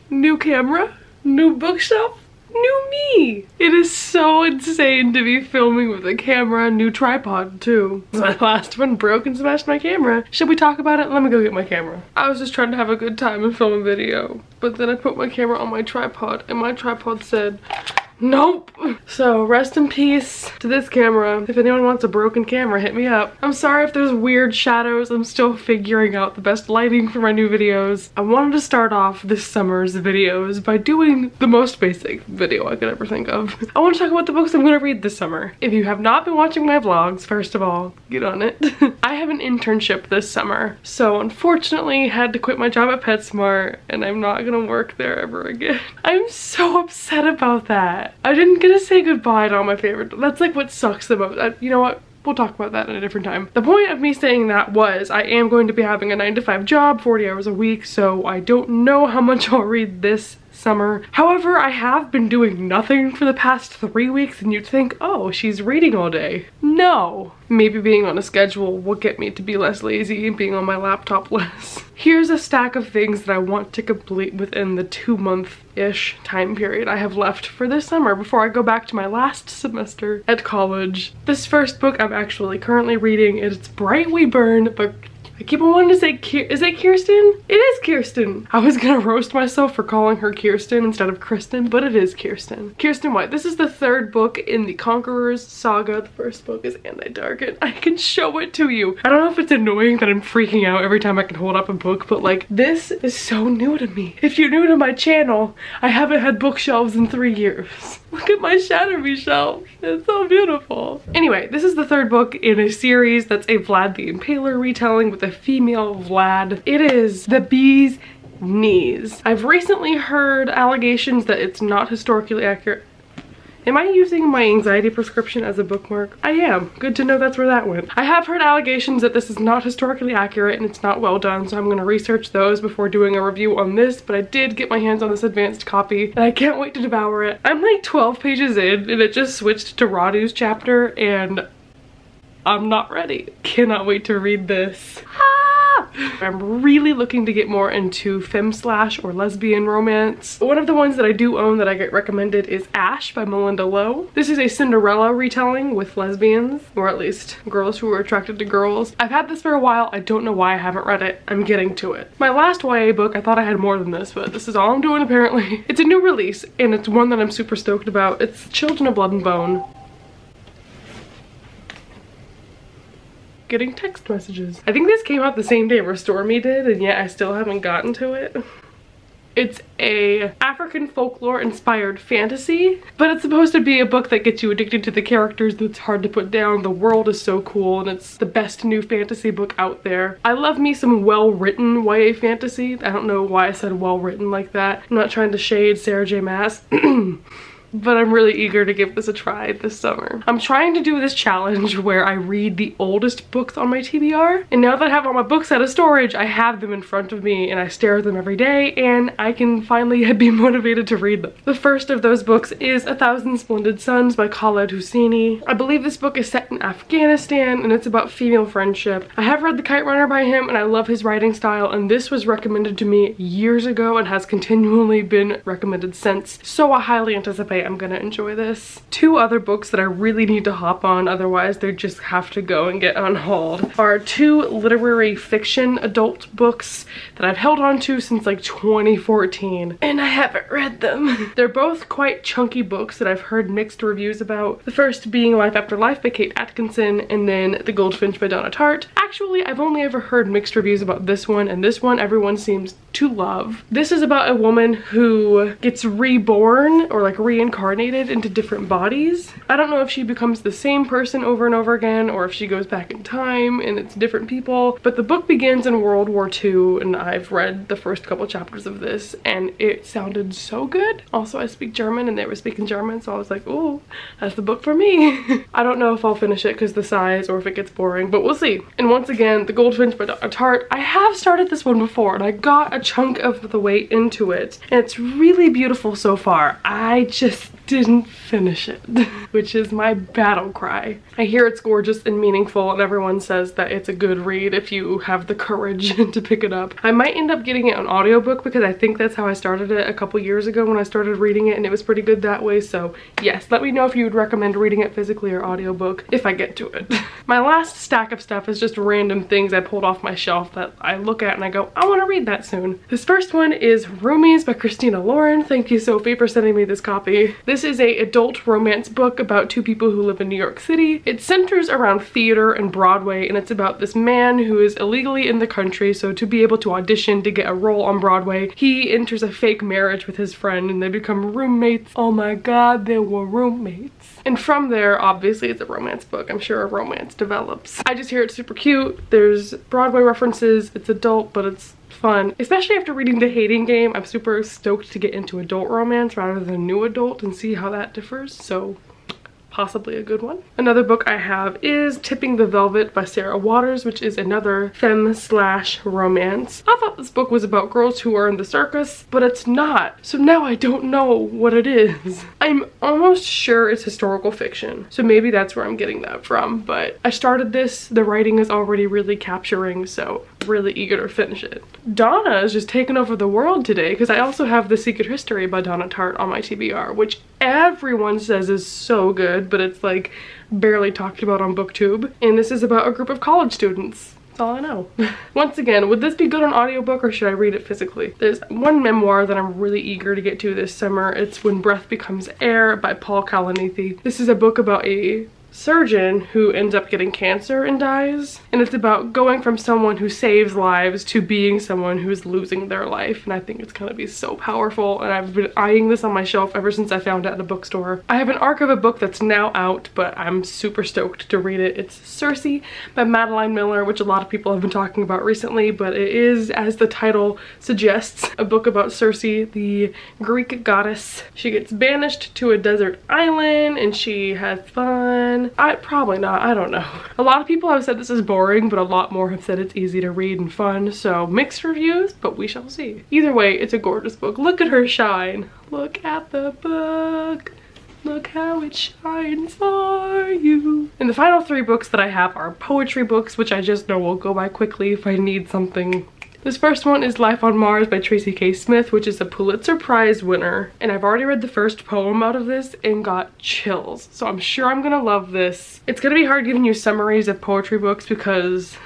new camera, new bookshelf, new me. It is so insane to be filming with a camera, new tripod too. My last one broke and smashed my camera. Should we talk about it? Let me go get my camera. I was just trying to have a good time and film a video, but then I put my camera on my tripod and my tripod said, nope. So rest in peace to this camera. If anyone wants a broken camera, hit me up. I'm sorry if there's weird shadows. I'm still figuring out the best lighting for my new videos. I wanted to start off this summer's videos by doing the most basic video I could ever think of. I want to talk about the books I'm going to read this summer. If you have not been watching my vlogs, first of all, get on it. I have an internship this summer, so unfortunately had to quit my job at PetSmart and I'm not gonna work there ever again. I'm so upset about that. I didn't get to say goodbye to all my favorite. That's like what sucks the most. You know what? We'll talk about that in a different time. The point of me saying that was I am going to be having a 9-to-5 job, 40 hours a week, so I don't know how much I'll read this summer. However, I have been doing nothing for the past 3 weeks and you'd think, oh, she's reading all day. No. Maybe being on a schedule will get me to be less lazy and being on my laptop less. Here's a stack of things that I want to complete within the 2-month-ish time period I have left for this summer before I go back to my last semester at college. This first book I'm actually currently reading, it's Bright We Burn, but I keep on wanting to say, is it Kirsten? It is Kirsten. I was gonna roast myself for calling her Kirsten instead of Kristen, but it is Kirsten. Kirsten White. This is the third book in the Conqueror's saga. The first book is Anti-Darken. I can show it to you. I don't know if it's annoying that I'm freaking out every time I can hold up a book, but like, this is so new to me. If you're new to my channel, I haven't had bookshelves in 3 years. Look at my Shatter Me shelf. It's so beautiful. Anyway, this is the third book in a series that's a Vlad the Impaler retelling with a female Vlad. It is The Bee's Knees. I've recently heard allegations that it's not historically accurate. Am I using my anxiety prescription as a bookmark? I am. Good to know that's where that went. I have heard allegations that this is not historically accurate and it's not well done, so I'm gonna research those before doing a review on this, but I did get my hands on this advanced copy and I can't wait to devour it. I'm like 12 pages in and it just switched to Radu's chapter and I'm not ready. Cannot wait to read this. I'm really looking to get more into femme-slash or lesbian romance. One of the ones that I do own that I get recommended is Ash by Melinda Lowe. This is a Cinderella retelling with lesbians, or at least girls who are attracted to girls. I've had this for a while. I don't know why I haven't read it. I'm getting to it. My last YA book, I thought I had more than this, but this is all I'm doing apparently. It's a new release and it's one that I'm super stoked about. It's Children of Blood and Bone. Getting text messages. I think this came out the same day Restore Me did, and yet I still haven't gotten to it. It's a African folklore inspired fantasy, but it's supposed to be a book that gets you addicted to the characters that's hard to put down. The world is so cool and it's the best new fantasy book out there. I love me some well-written YA fantasy. I don't know why I said well-written like that. I'm not trying to shade Sarah J Maas. But I'm really eager to give this a try this summer. I'm trying to do this challenge where I read the oldest books on my TBR, and now that I have all my books out of storage, I have them in front of me and I stare at them every day and I can finally be motivated to read them. The first of those books is 1,000 Splendid Suns by Khaled Hosseini. I believe this book is set in Afghanistan and it's about female friendship. I have read The Kite Runner by him and I love his writing style, and this was recommended to me years ago and has continually been recommended since, so I highly anticipate I'm gonna enjoy this. Two other books that I really need to hop on, otherwise they just have to go and get unhauled, are two literary fiction adult books that I've held on to since like 2014 and I haven't read them. They're both quite chunky books that I've heard mixed reviews about. The first being Life After Life by Kate Atkinson and then The Goldfinch by Donna Tartt. Actually, I've only ever heard mixed reviews about this one, and this one everyone seems to love. This is about a woman who gets reborn or like reincarnated into different bodies. I don't know if she becomes the same person over and over again or if she goes back in time and it's different people, but the book begins in World War II and I've read the first couple chapters of this and it sounded so good. Also, I speak German and they were speaking German, so I was like, oh, that's the book for me. I don't know if I'll finish it because the size or if it gets boring, but we'll see. And once again, The Goldfinch by Donna Tartt. I have started this one before and I got a chunk of the way into it and it's really beautiful so far. I just just didn't finish it, which is my battle cry. I hear it's gorgeous and meaningful, and everyone says that it's a good read if you have the courage to pick it up. I might end up getting it on audiobook because I think that's how I started it a couple years ago when I started reading it, and it was pretty good that way. So yes, let me know if you would recommend reading it physically or audiobook if I get to it. My last stack of stuff is just random things I pulled off my shelf that I look at and I go, I want to read that soon. This first one is Roomies by Christina Lauren. Thank you, Sophie, for sending me this copy. This is a adult romance book about two people who live in New York City. It centers around theater and Broadway, and it's about this man who is illegally in the country, so to be able to audition to get a role on Broadway, he enters a fake marriage with his friend and they become roommates. Oh my god, they were roommates. And from there, obviously it's a romance book. I'm sure a romance develops. I just hear it's super cute. There's Broadway references. It's adult, but it's fun. Especially after reading The Hating Game, I'm super stoked to get into adult romance rather than new adult and see how that differs. So possibly a good one. Another book I have is Tipping the Velvet by Sarah Waters, which is another femme/romance. I thought this book was about girls who are in the circus, but it's not. So now I don't know what it is. I'm almost sure it's historical fiction, so maybe that's where I'm getting that from, but I started this, the writing is already really capturing, so really eager to finish it. Donna is just taking over the world today because I also have The Secret History by Donna Tartt on my TBR, which everyone says is so good, but it's like barely talked about on BookTube. And this is about a group of college students. That's all I know. Once again, would this be good on audiobook or should I read it physically? There's one memoir that I'm really eager to get to this summer. It's When Breath Becomes Air by Paul Kalanithi. This is a book about a surgeon who ends up getting cancer and dies, and it's about going from someone who saves lives to being someone who's losing their life, and I think it's gonna be so powerful, and I've been eyeing this on my shelf ever since I found it at a bookstore. I have an arc of a book that's now out, but I'm super stoked to read it. It's Cersei by Madeline Miller, which a lot of people have been talking about recently, but it is, as the title suggests, a book about Cersei, the Greek goddess. She gets banished to a desert island and she has fun. Probably not, I don't know. A lot of people have said this is boring, but a lot more have said it's easy to read and fun, so mixed reviews, but we shall see. Either way, it's a gorgeous book. Look at her shine. Look at the book. Look how it shines for you. And the final three books that I have are poetry books, which I just know will go by quickly if I need something. This first one is Life on Mars by Tracy K. Smith, which is a Pulitzer Prize winner. And I've already read the first poem out of this and got chills. So I'm sure I'm gonna love this. It's gonna be hard giving you summaries of poetry books because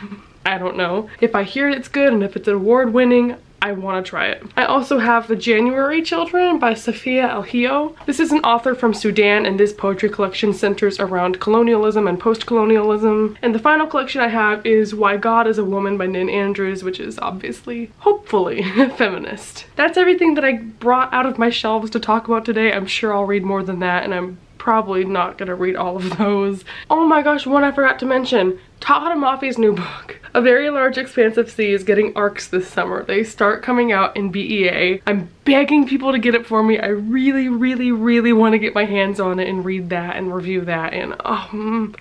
I don't know. If I hear it's good and if it's award winning, I want to try it. I also have The January Children by Safia El-Hio. This is an author from Sudan, and this poetry collection centers around colonialism and post-colonialism. And the final collection I have is Why God is a Woman by Nin Andrews, which is obviously, hopefully, feminist. That's everything that I brought out of my shelves to talk about today. I'm sure I'll read more than that, and I'm probably not gonna read all of those. Oh my gosh, one I forgot to mention. Taha Mafi's new book, A Very Large Expansive Sea, is getting ARCs this summer. They start coming out in BEA. I'm begging people to get it for me. I really, really, really want to get my hands on it and read that and review that. And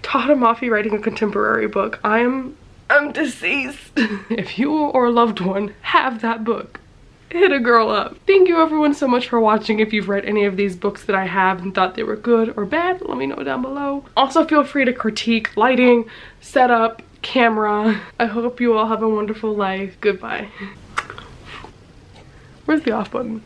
Taha Mafi writing a contemporary book. I'm deceased. If you or a loved one have that book, hit a girl up. Thank you everyone so much for watching. If you've read any of these books that I have and thought they were good or bad, let me know down below. Also feel free to critique lighting, setup, camera. I hope you all have a wonderful life. Goodbye. Where's the off button?